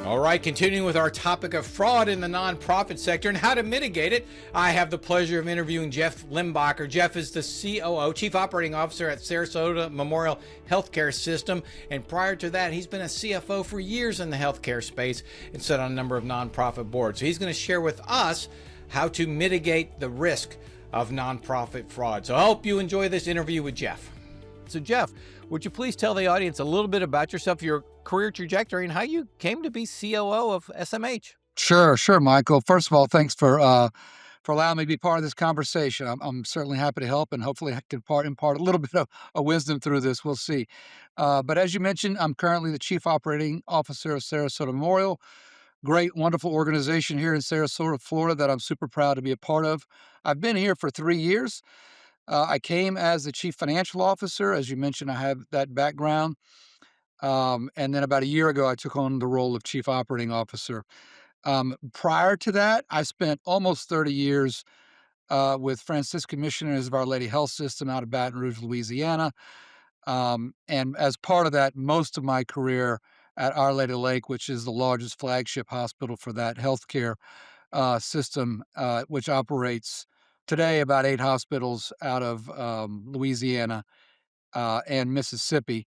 All right, continuing with our topic of fraud in the nonprofit sector and how to mitigate it, I have the pleasure of interviewing Jeff Limbocker. Jeff is the COO, Chief Operating Officer at Sarasota Memorial Healthcare System, and prior to that, he's been a CFO for years in the healthcare space and sat on a number of nonprofit boards. So he's going to share with us how to mitigate the risk of nonprofit fraud. So I hope you enjoy this interview with Jeff. So Jeff, would you please tell the audience a little bit about yourself, your career trajectory, and how you came to be COO of SMH? Sure, Michael. First of all, thanks for allowing me to be part of this conversation. I'm certainly happy to help, and hopefully I can impart a little bit of wisdom through this. We'll see. But as you mentioned, I'm currently the Chief Operating Officer of Sarasota Memorial. Great, wonderful organization here in Sarasota, Florida, that I'm super proud to be a part of. I've been here for 3 years. I came as the Chief Financial Officer. As you mentioned, I have that background. And then about a year ago, I took on the role of Chief Operating Officer. Prior to that, I spent almost 30 years with Franciscan Missionaries of Our Lady Health System out of Baton Rouge, Louisiana. And as part of that, most of my career at Our Lady Lake, which is the largest flagship hospital for that healthcare system, which operates today about 8 hospitals out of Louisiana and Mississippi.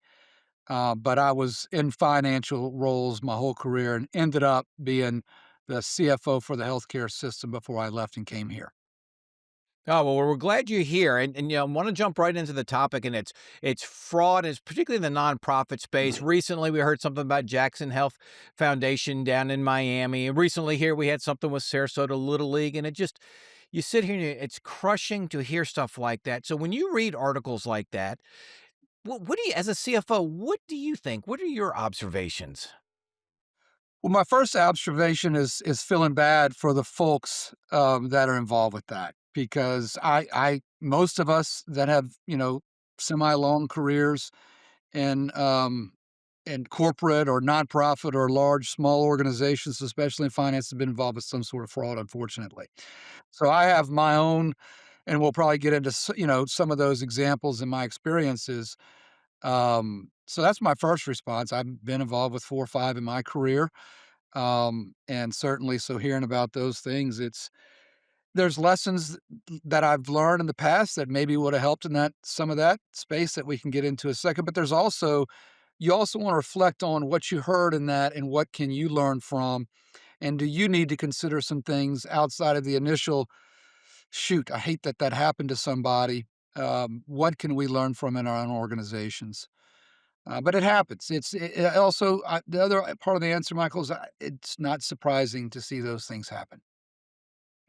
But I was in financial roles my whole career and ended up being the CFO for the healthcare system before I left and came here. Oh, well, we're glad you're here. And I want to jump right into the topic, and it's fraud, is particularly in the nonprofit space. Recently, we heard something about Jackson Health Foundation down in Miami. And recently here, we had something with Sarasota Little League, and you sit here and it's crushing to hear stuff like that. So when you read articles like that, what do you, as a CFO, what do you think? What are your observations? Well, my first observation is feeling bad for the folks that are involved with that, because I most of us that have semi-long careers in corporate or nonprofit or large small organizations, especially in finance, have been involved with some sort of fraud, unfortunately. So I have my own, and we'll probably get into some of those examples in my experiences. So that's my first response. I've been involved with 4 or 5 in my career. And certainly, so hearing about those things, there's lessons that I've learned in the past that maybe would have helped in some of that space that we can get into a second. But you also want to reflect on what you heard in that and what can you learn from, and do you need to consider some things outside of the initial, shoot, I hate that happened to somebody. What can we learn from in our own organizations? But it happens. It also, the other part of the answer, Michael, is it's not surprising to see those things happen.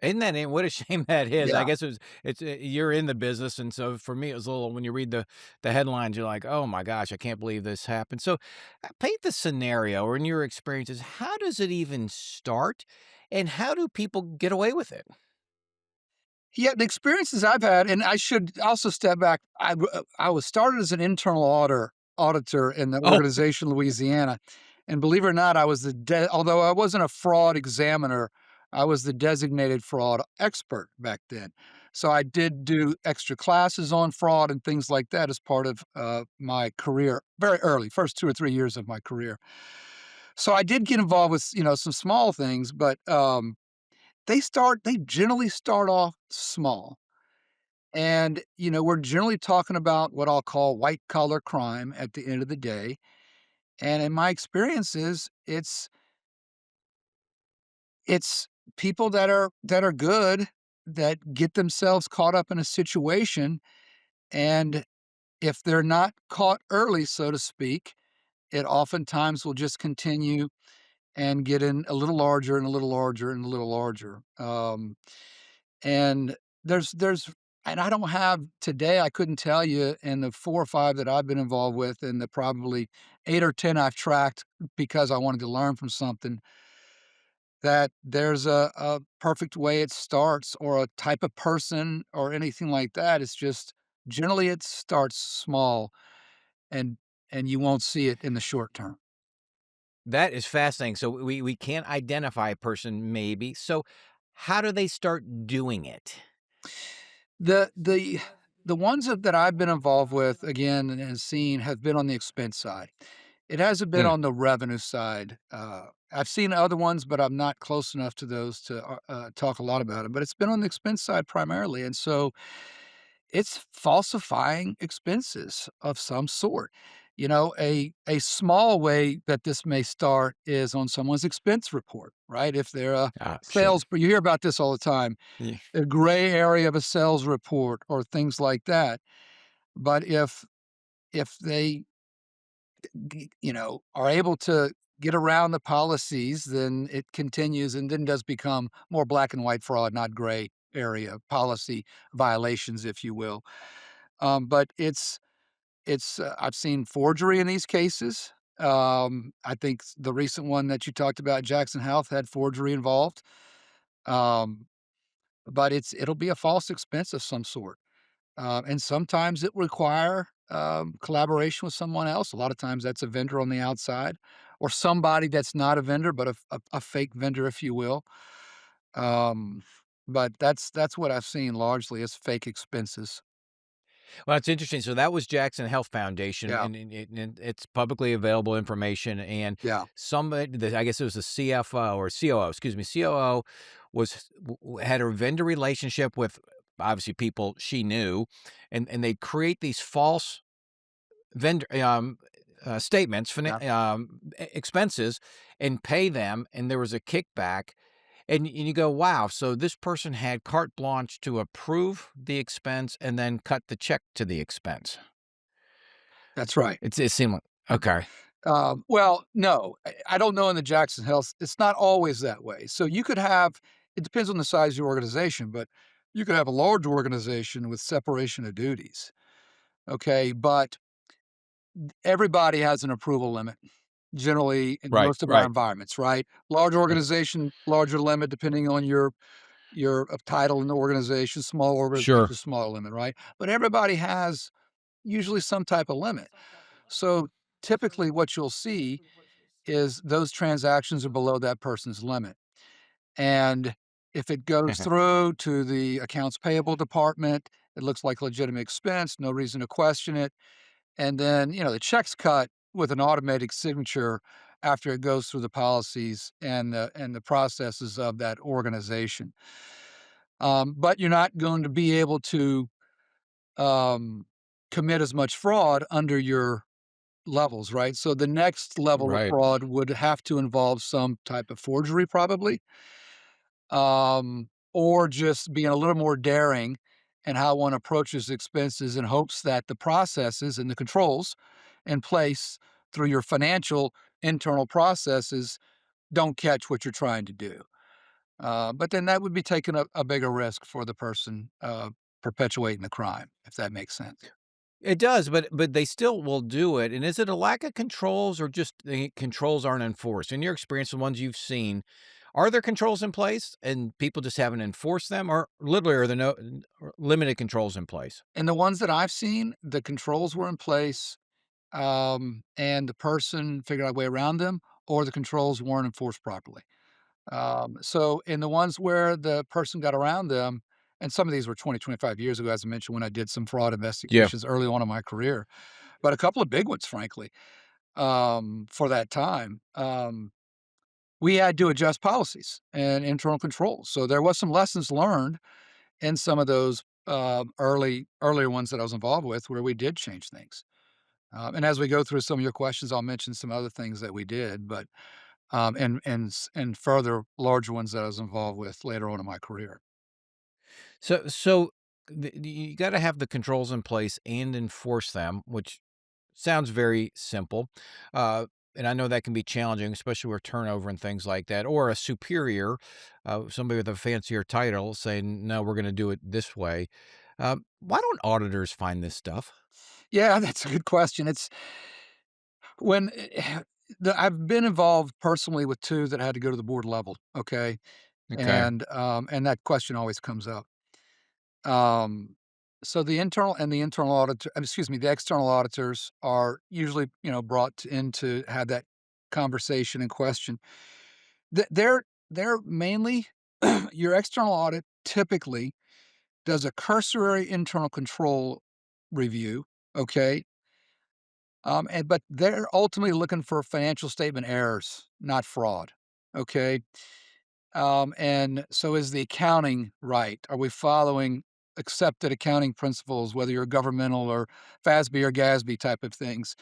Isn't that what a shame that is. I Yeah. guess it's you're in the business, and so for me, it was a little when you read the headlines, you're like, "Oh my gosh, I can't believe this happened." So, paint the scenario or in your experiences, how does it even start, and how do people get away with it? Yeah, the experiences I've had, and I should also step back. I was started as an internal auditor in the Oh, organization, Louisiana, and believe it or not, I was although I wasn't a fraud examiner, I was the designated fraud expert back then. So I did do extra classes on fraud and things like that as part of my career, very early, first 2 or 3 years of my career. So I did get involved with some small things, but they generally start off small. And, we're generally talking about what I'll call white collar crime at the end of the day. And in my experiences, it's people that are good, that get themselves caught up in a situation. And if they're not caught early, so to speak, it oftentimes will just continue and get in a little larger and a little larger and a little larger. And there's and I don't have today, I couldn't tell you in the 4 or 5 that I've been involved with, and the probably 8 or 10 I've tracked because I wanted to learn from something, that there's a perfect way it starts or a type of person or anything like that. It's just generally it starts small, and you won't see it in the short term. that is fascinating. So we can't identify a person, maybe. So how do they start doing it? The the the ones that I've been involved with, again, and seen, have been on the expense side. It hasn't been Mm. on the revenue side. I've seen other ones, but I'm not close enough to those to talk a lot about it. But it's been on the expense side primarily, and so it's falsifying expenses of some sort. A small way that this may start is on someone's expense report, right? If they're a Ah, sure. sales, but you hear about this all the time, Yeah. a gray area of a sales report or things like that. But if they are able to get around the policies, then it continues and then does become more black and white fraud, not gray area policy violations, if you will. But I've seen forgery in these cases. I think the recent one that you talked about, Jackson Health, had forgery involved. Um, but it'll be a false expense of some sort. And sometimes it require collaboration with someone else. A lot of times that's a vendor on the outside or somebody that's not a vendor, but a fake vendor, if you will. Um, but that's what I've seen largely is fake expenses. Well, it's interesting. So that was Jackson Health Foundation, Yeah, and it's publicly available information. And yeah, somebody, I guess it was a CFO or COO, excuse me, COO had a vendor relationship with obviously people she knew, and they'd create these false vendor statements, yeah. expenses, and pay them, and there was a kickback. And you go, wow, so this person had carte blanche to approve the expense and then cut the check to the expense. That's right. It seemed like okay. Well, no, I don't know in the Jackson Health. It's not always that way. So you could have. It depends on the size of your organization, but you could have a large organization with separation of duties. Okay, but everybody has an approval limit generally in Right, most of our right. environments, right? Large Uh, organization, larger limit depending on your title in the organization, small sure. organization, smaller limit, right? But everybody has usually some type of limit. So typically what you'll see is those transactions are below that person's limit. And if it goes through to the accounts payable department, it looks like legitimate expense, no reason to question it. And then, the check's cut with an automatic signature after it goes through the policies and the processes of that organization. But you're not going to be able to um, commit as much fraud under your levels, right? So the next level of Right. fraud would have to involve some type of forgery, probably, or just being a little more daring in how one approaches expenses in hopes that the processes and the controls in place through your financial internal processes don't catch what you're trying to do. But then that would be taking a bigger risk for the person perpetuating the crime, if that makes sense. It does, but they still will do it. And is it a lack of controls or just the controls aren't enforced? In your experience, the ones you've seen, are there controls in place and people just haven't enforced them, or literally are there no or limited controls in place? And the ones that I've seen, the controls were in place, and the person figured out a way around them, or the controls weren't enforced properly. So in the ones where the person got around them, and some of these were 20, 25 years ago, as I mentioned, when I did some fraud Yeah. investigations early on in my career, but a couple of big ones, frankly, for that time. We had to adjust policies and internal controls. So there was some lessons learned in some of those earlier ones that I was involved with where we did change things. And as we go through some of your questions, I'll mention some other things that we did, but and further larger ones that I was involved with later on in my career. So you got to have the controls in place and enforce them, which sounds very simple. Uh, and I know that can be challenging, especially with turnover and things like that, or a superior, somebody with a fancier title saying, no, we're going to do it this way. Why don't auditors find this stuff? Yeah, that's a good question. It's when I've been involved personally with two that had to go to the board level. Okay, Okay. and that question always comes up. Um, so the internal auditor, excuse me, the external auditors are usually, brought in to have that conversation and question. They're mainly your external audit typically does a cursory internal control review, okay? But they're ultimately looking for financial statement errors, not fraud. Okay. And so is the accounting right? Are we following accepted accounting principles, whether you're governmental or FASB or GASB type of things?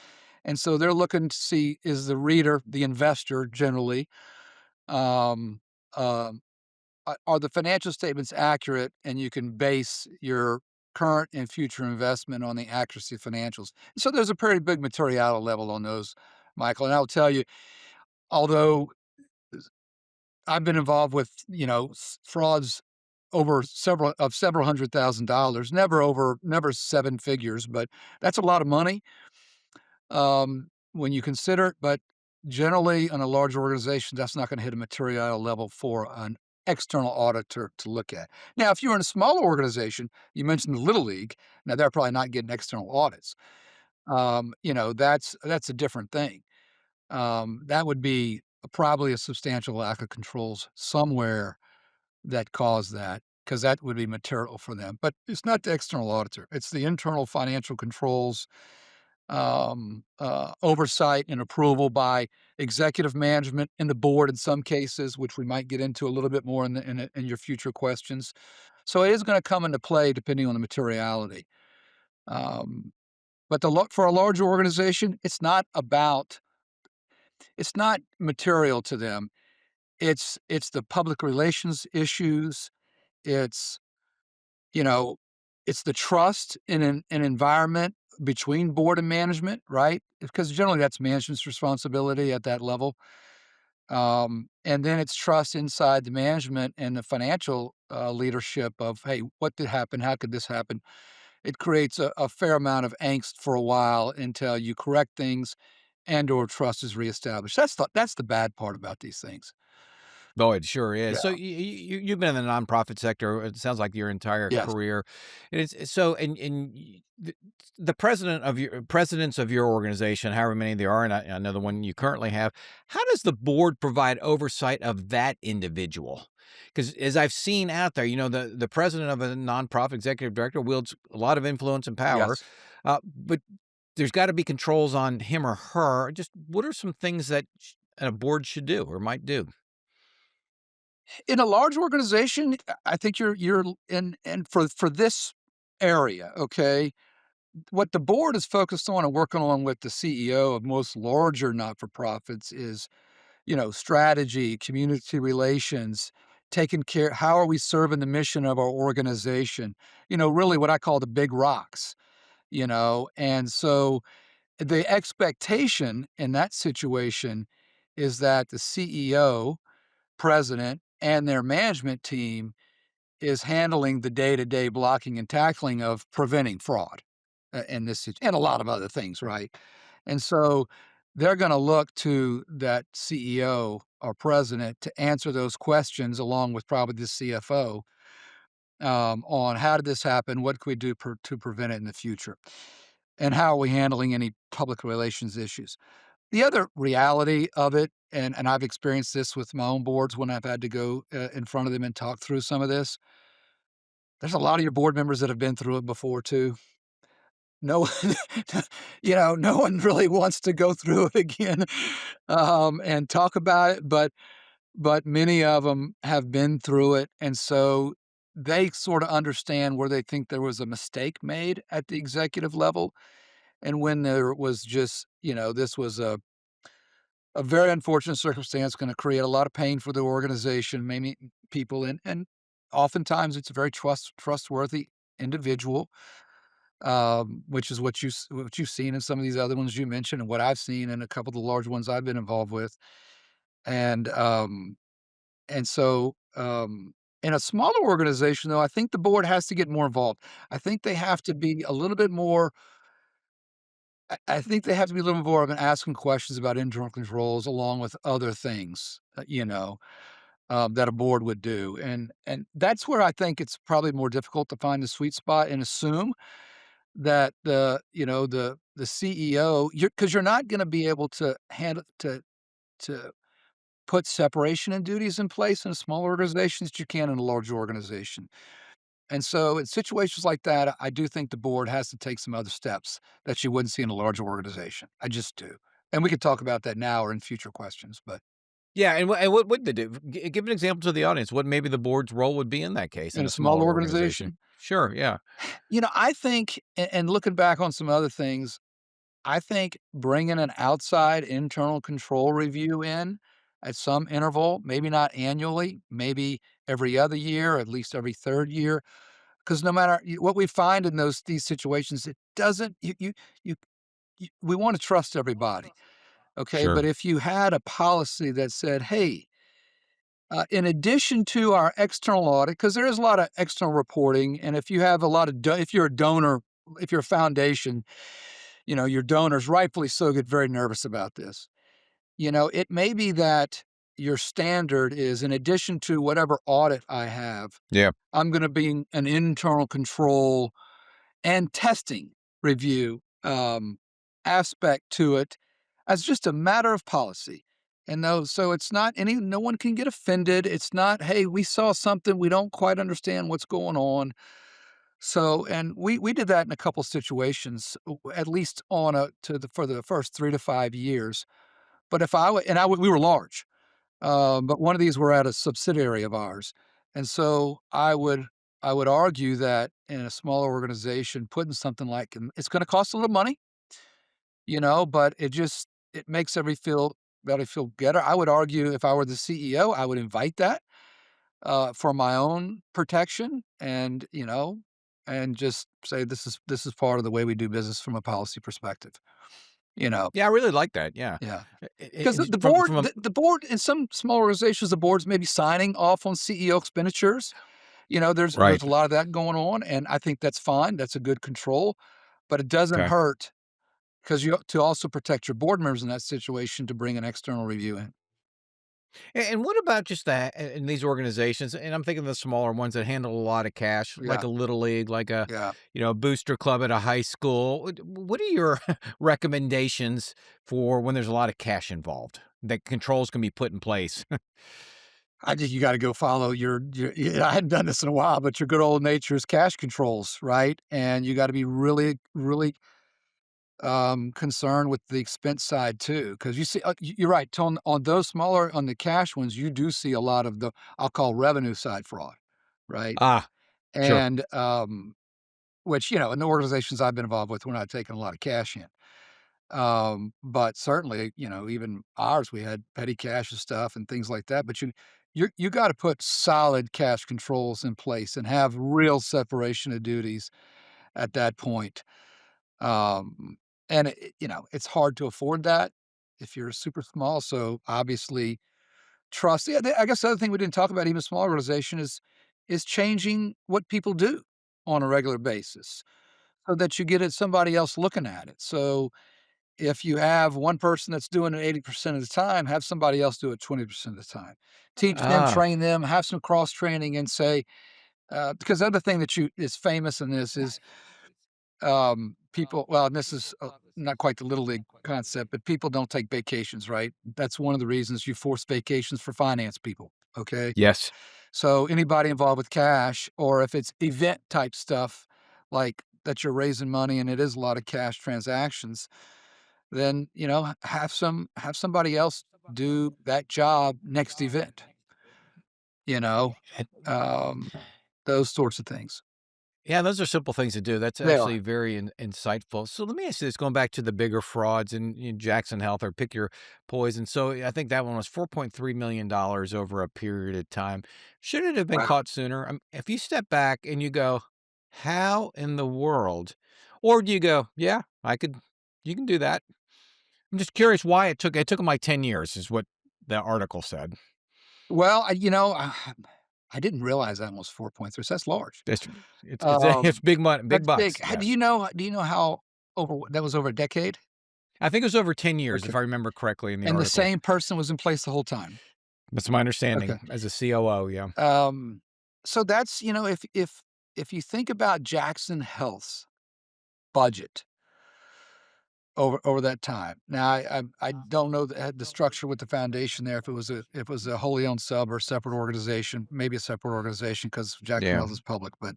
And so they're looking to see, is the reader, the investor generally, um, um, are the financial statements accurate, and you can base your current and future investment on the accuracy of financials. So there's a pretty big materiality level on those, Michael. And I'll tell you, although I've been involved with, frauds over several $100,000, never seven figures, but that's a lot of money, when you consider it. But generally, in a large organization, that's not gonna hit a materiality level for an external auditor to look at. Now, if you're in a smaller organization, you mentioned the Little League, now they're probably not getting external audits. That's a different thing. That would be probably a substantial lack of controls somewhere that caused that, because that would be material for them. But it's not the external auditor, it's the internal financial controls, oversight and approval by executive management and the board in some cases, which we might get into a little bit more in your future questions. So it is going to come into play depending on the materiality. Um, but for a larger organization, it's not material to them. It's the public relations issues. It's You know, it's the trust in an environment between board and management, right? Because generally that's management's responsibility at that level. And then it's trust inside the management and the financial leadership of, hey, what did happen? How could this happen? It creates a fair amount of angst for a while until you correct things and or trust is reestablished. That's the bad part about these things. Oh, it sure is. Yeah. So you've been in the nonprofit sector, it sounds like your entire Yes. career. And it's so the presidents of your organization, however many there are, and I know the one you currently have, how does the board provide oversight of that individual? Because as I've seen out there, the president of a nonprofit executive director wields a lot of influence and power, Yes. but there's got to be controls on him or her. Just what are some things that a board should do or might do? In a large organization, I think you're in and for this area, okay, what the board is focused on and working on with the CEO of most larger not-for-profits is, strategy, community relations, taking care how are we serving the mission of our organization? Really what I call the big rocks, and so the expectation in that situation is that the CEO, president, and their management team is handling the day-to-day blocking and tackling of preventing fraud, in this and a lot of other things, right? And so they're gonna look to that CEO or president to answer those questions along with probably the CFO, on how did this happen? What can we do to prevent it in the future? And how are we handling any public relations issues? The other reality of it, and I've experienced this with my own boards when I've had to go, in front of them and talk through some of this. There's a lot of your board members that have been through it before too. No one no one really wants to go through it again, and talk about it, but many of them have been through it, and so they sorta understand where they think there was a mistake made at the executive level, and when there was just, this was a very unfortunate circumstance, gonna create a lot of pain for the organization, maybe people, and oftentimes it's a very trustworthy individual, which is what you've seen in some of these other ones you mentioned and what I've seen in a couple of the large ones I've been involved with. And, and so, in a smaller organization, though, I think the board has to get more involved. I think they have to be a little bit more I think they have to be a little more of an asking questions about internal controls along with other things, that a board would do. And that's where I think it's probably more difficult to find the sweet spot and assume that the CEO, because 'cause you're not gonna be able to handle to put separation in duties in place in a small organization that you can in a large organization. And so in situations like that, I do think the board has to take some other steps that you wouldn't see in a larger organization. I just do. And we could talk about that now or in future questions, but Yeah, and what would they do? Give an example to the audience, what maybe the board's role would be in that case in in a a small smaller organization. organization, Sure, yeah. I think, and looking back on some other things, I think bringing an outside internal control review in at some interval, maybe not annually, maybe every other year, at least every third year, because no matter what we find in these situations, it doesn't, you, we want to trust everybody. Okay. Sure. But if you had a policy that said, hey, in addition to our external audit, because there is a lot of external reporting, and if you have a lot of, if you're a donor, if you're a foundation, your donors rightfully so get very nervous about this. It may be that your standard is in addition to whatever audit I have, Yeah. I'm going to be an internal control and testing review aspect to it as just a matter of policy. And no, so it's not any, no one can get offended. It's not, hey, we saw something, we don't quite understand what's going on. So, and we did that in a couple situations, at least on a to the for the first 3 to 5 years. But if I would, and I would, we were large, but one of these were at a subsidiary of ours, and so I would argue that in a smaller organization, putting something like, and it's going to cost a little money, but it makes everybody feel better. I would argue if I were the CEO, I would invite that for my own protection, and just say this is part of the way we do business from a policy perspective. You know, Yeah, I really like that, yeah. yeah. Because And the from board, a the board in some small organizations, the board's maybe signing off on CEO expenditures. There's right. a lot of that going on, and I think that's fine. That's a good control, but it doesn't Okay. hurt because you to also protect your board members in that situation to bring an external review in. And what about just that in these organizations? And I'm thinking the smaller ones that handle a lot of cash, like Yeah, a little league, like a yeah. booster club at a high school. What are your recommendations for when there's a lot of cash involved that controls can be put in place? I think you got to go follow your. I hadn't done this in a while, but your good old nature's cash controls, right? And you got to be really, really concerned with the expense side too, because you see, you're right. On those smaller, on the cash ones, you do see a lot of the, I'll call revenue side fraud, right? Ah, sure. And which in the organizations I've been involved with, we're not taking a lot of cash in. But certainly, even ours, we had petty cash and stuff and things like that. But you got to put solid cash controls in place and have real separation of duties at that point. Um, and it's hard to afford that if you're super small. So obviously, trust. Yeah, I guess the other thing we didn't talk about, even a small organization, is changing what people do on a regular basis so that you get it somebody else looking at it. So if you have one person that's doing it 80% of the time, have somebody else do it 20% of the time. Teach them, Ah, train them, have some cross training, and say, because the other thing that you is famous in this is people. Well, and this is not quite the little league concept, but people don't take vacations, right? That's one of the reasons you force vacations for finance people. Okay, yes. so anybody involved with cash, or if it's event type stuff, like that you're raising money and it is a lot of cash transactions, then, have somebody else do that job next event, you know, um, those sorts of things. Yeah, those are simple things to do. That's They are. actually very insightful. So let me ask you this, going back to the bigger frauds in, Jackson Health or pick your poison. So I think that one was $4.3 million over a period of time. Should it have been Wow. caught sooner? If you step back and you go, how in the world? Or do you go, yeah, you can do that. I'm just curious why it took them like 10 years is what the article said. Well, I didn't realize that was 4.3, so that's large. It's Um, big money, big that's big. bucks. How Yes. do you know how that was over a decade? I think it was over 10 years, Okay. if I remember correctly in the And the article. same person was in place the whole time? That's my Okay. understanding as a COO, yeah. Um, so that's, if you think about Jackson Health's budget, over that time. Now, I don't know the structure with the foundation there, if it was a wholly owned sub or separate organization, maybe a separate organization because Jackson Yeah. Health is public, but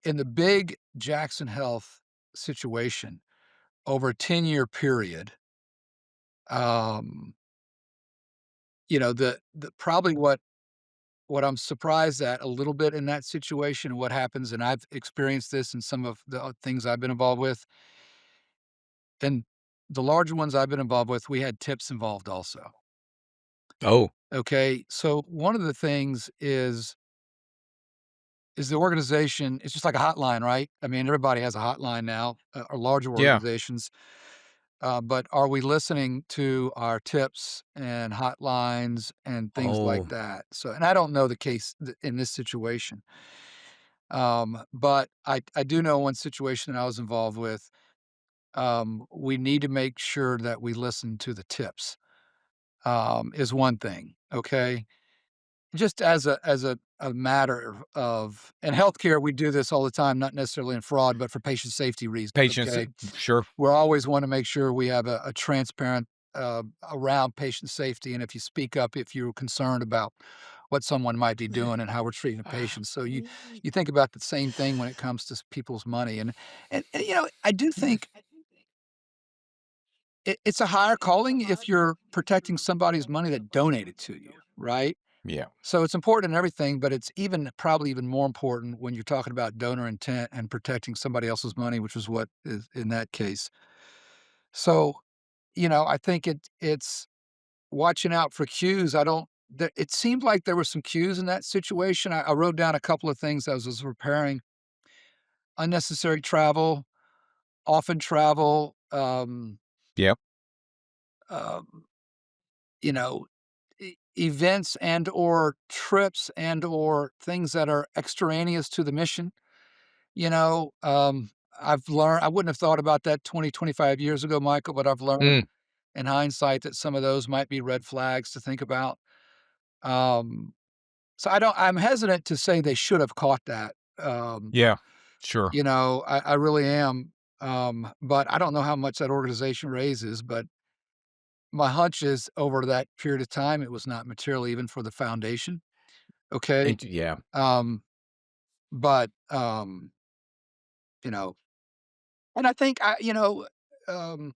in the big Jackson Health situation, over a 10-year period, um, the probably what I'm surprised at a little bit in that situation and what happens, and I've experienced this in some of the things I've been involved with, and the larger ones I've been involved with, we had tips involved also. Oh, Okay, so one of the things is the organization. It's just like a hotline, right? I mean, everybody has a hotline now, or larger yeah. organizations. But are we listening to our tips and hotlines and things like Oh, that? So, and I don't know the case in this situation, but I do know one situation that I was involved with. We need to make sure that we listen to the tips. Is one thing, okay? Just as a matter of in healthcare, we do this all the time, not necessarily in fraud, but for patient safety reasons, patience. okay? Sure. We always wanna make sure we have a transparent, around patient safety, and if you speak up, if you're concerned about what someone might be doing and how we're treating a patient, so you think about the same thing when it comes to people's money, and I do think it's a higher calling if you're protecting somebody's money that donated to you, right? Yeah. So it's important in everything, but it's probably even more important when you're talking about donor intent and protecting somebody else's money, which is what is in that case. So, I think it's watching out for cues. I don't it seemed like there were some cues in that situation. I wrote down a couple of things as I was preparing. Unnecessary travel, often travel, Yep. um, you know, events and or trips and or things that are extraneous to the mission. You know, um, I've learned I wouldn't have thought about that 20, 25 years ago, Michael, but I've learned Mm, in hindsight that some of those might be red flags to think about. Um, so I'm hesitant to say they should have caught that. yeah. Sure. I really am. But I don't know how much that organization raises, but my hunch is over that period of time, it was not material even for the foundation. Okay. Yeah. Um, but you know, and I think um,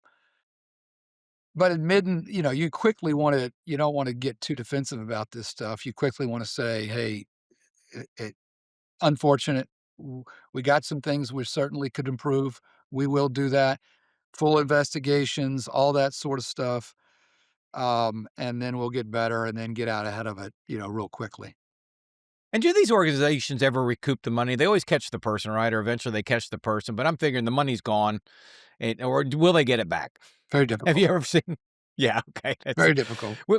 but admitting, you don't want to get too defensive about this stuff. You quickly want to say, hey, it unfortunate. We got some things we certainly could improve. We will do that. Full investigations, all that sort of stuff. And then we'll get better and then get out ahead of it, real quickly. And do these organizations ever recoup the money? They always catch the person, right? Or eventually they catch the person, but I'm figuring the money's gone, or will they get it back? Very Have you difficult. ever seen? Yeah, okay, that's Very difficult. wh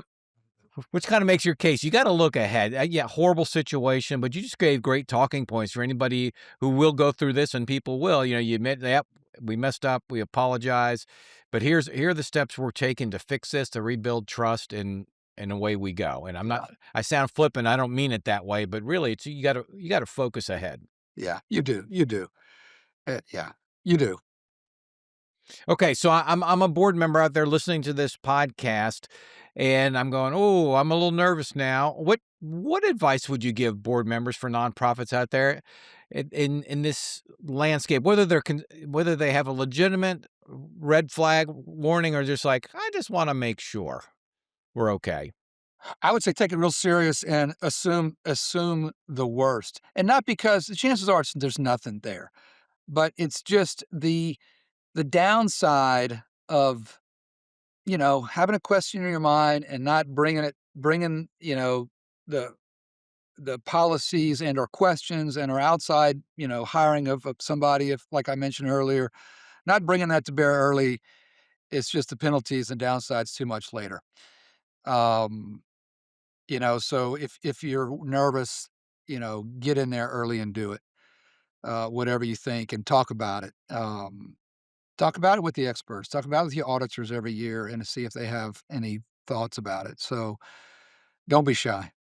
which kinda makes your case. You gotta look ahead. Yeah, horrible situation, but you just gave great talking points for anybody who will go through this, and people will. You admit, "Yep, we messed up, we apologize, but here are the steps we're taking to fix this, to rebuild trust, and away we go." And Yeah. I sound flippant, I don't mean it that way, but really, it's you gotta focus ahead. Yeah. You do. You do. Yeah. You do. Okay, so I'm a board member out there listening to this podcast, and I'm going, "Oh, I'm a little nervous now." What advice would you give board members for nonprofits out there in this landscape, whether they have a legitimate red flag warning or just like, "I just wanna make sure we're okay." I would say take it real serious and assume the worst. And not because the chances are there's nothing there, but it's just the downside of, having a question in your mind and not bringing, the the policies and or questions and or outside, hiring of somebody, if like I mentioned earlier, not bringing that to bear early, it's just the penalties and downsides too much later. Um, so if you're nervous, get in there early and do it. Whatever you think and talk about it. Talk about it with the experts. Talk about it with your auditors every year and to see if they have any thoughts about it. So don't be shy.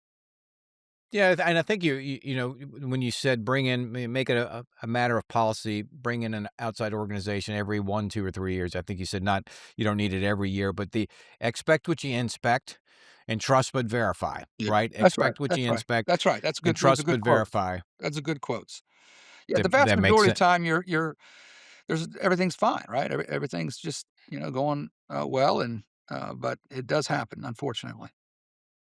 Yeah, and I think you know when you said make it a matter of policy, bring in an outside organization every 1, 2, or 3 years. I think you said not you don't need it every year, but the expect what you inspect, and trust but verify. Yeah, Right? that's right. Expect what That's you right. inspect, That's right. That's and good. Those are trust good but quotes. verify. That's a good quotes. Yeah, the vast That makes majority of the sense. time, you're there's everything's fine, right? Everything's just going well, and but it does happen, unfortunately.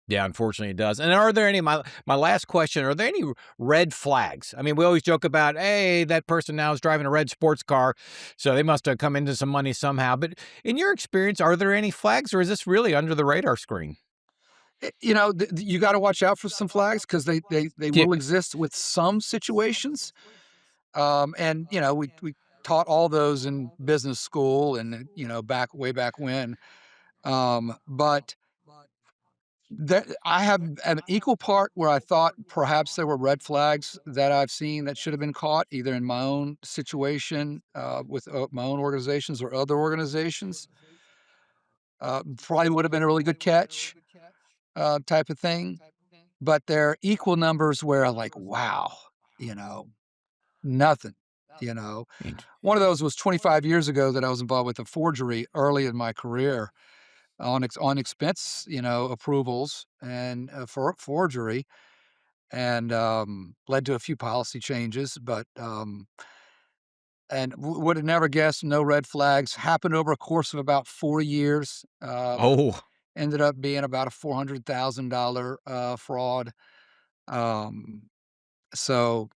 Yeah, unfortunately it does. And are there any my last question, are there any red flags? I mean, we always joke about, hey, that person now is driving a red sports car, so they must have come into some money somehow. But in your experience, are there any flags or is this really under the radar screen? You got to watch out for some flags because they Yeah. will exist with some situations. And we taught all those in business school and back way back when. But I have an equal part where I thought perhaps there were red flags that I've seen that should have been caught either in my own situation with my own organizations or other organizations. Probably would have been a really good catch type of thing. But there are equal numbers where I'm like, wow, you know, nothing. You know, Int- one of those was 25 years ago that I was involved with a forgery early in my career on expense, approvals and for forgery, and led to a few policy changes. But and would have never guessed no red flags happened over a course of about 4 years. Oh, Ended up being about a $400,000 fraud. Um, so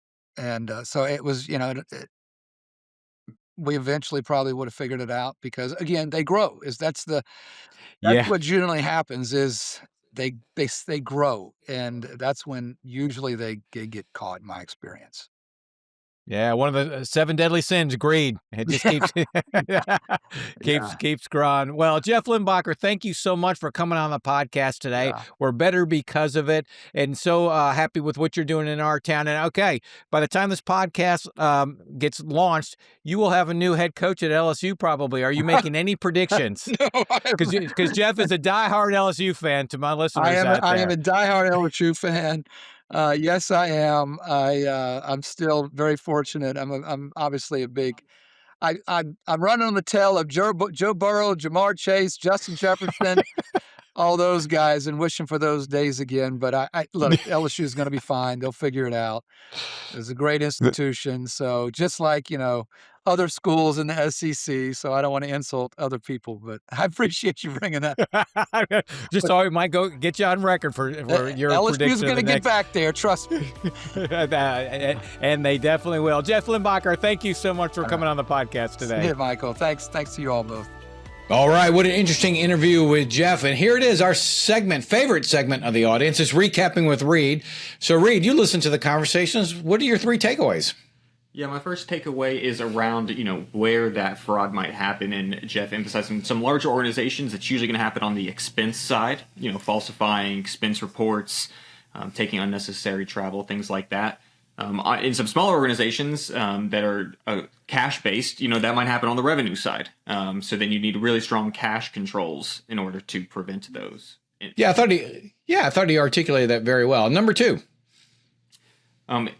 so it was, we eventually probably would have figured it out because again, they grow. That's yeah. what generally happens is they grow, and that's when usually they get caught in my experience. Yeah, one of the 7 deadly sins, greed. It just Yeah, keeps yeah, keeps growing. Well, Jeff Limbocker, thank you so much for coming on the podcast today. yeah. We're better because of it, and so happy with what you're doing in our town. And okay, by the time this podcast gets launched, you will have a new head coach at LSU. Probably. Are you making any predictions? No, Because Jeff is a diehard LSU fan. To my I listeners am out I am there. a diehard LSU fan. Yes, I am. I'm still very fortunate. I'm obviously a big. I'm running on the tail of Joe Burrow, Jamar Chase, Justin Jefferson, all those guys, and wishing for those days again. But I look, LSU is going to be fine. They'll figure it out. It's a great institution. So just like, other schools in the SEC. So I don't want to insult other people, but I appreciate you bringing that. Just But so it might go get you on record for your LSU is prediction of going the to get next. back there. Trust me. And they definitely will. Jeff Limbocker, thank you so much for coming on the podcast today. Yeah, Michael. Thanks to you all both. All right, what an interesting interview with Jeff. And here it is, our favorite segment of the audience is Recapping with Reed. So Reed, you listen to the conversations. What are your 3 takeaways? Yeah, my first takeaway is around, where that fraud might happen. And Jeff emphasizing some larger organizations, it's usually going to happen on the expense side, falsifying expense reports, taking unnecessary travel, things like that. In some smaller organizations that are cash-based, that might happen on the revenue side. So then you need really strong cash controls in order to prevent those. I thought he articulated that very well. Number 2.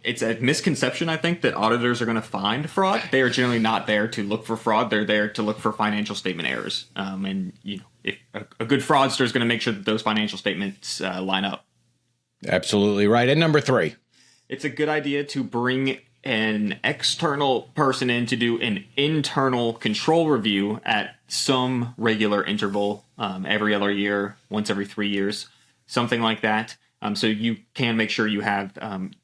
It's a misconception, I think, that auditors are going to find fraud. They are generally not there to look for fraud. They're there to look for financial statement errors. And if a good fraudster is going to make sure that those financial statements line up. Absolutely right. And number 3. It's a good idea to bring an external person in to do an internal control review at some regular interval, every other year, once every 3 years, something like that. So you can make sure you have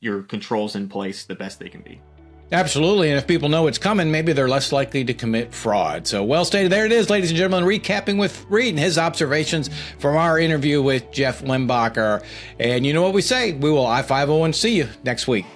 your controls in place the best they can be. Absolutely. And if people know it's coming, maybe they're less likely to commit fraud. So well stated. There it is, ladies and gentlemen, recapping with Reed and his observations from our interview with Jeff Limbocker. And you know what we say, we will I-50 and see you next week.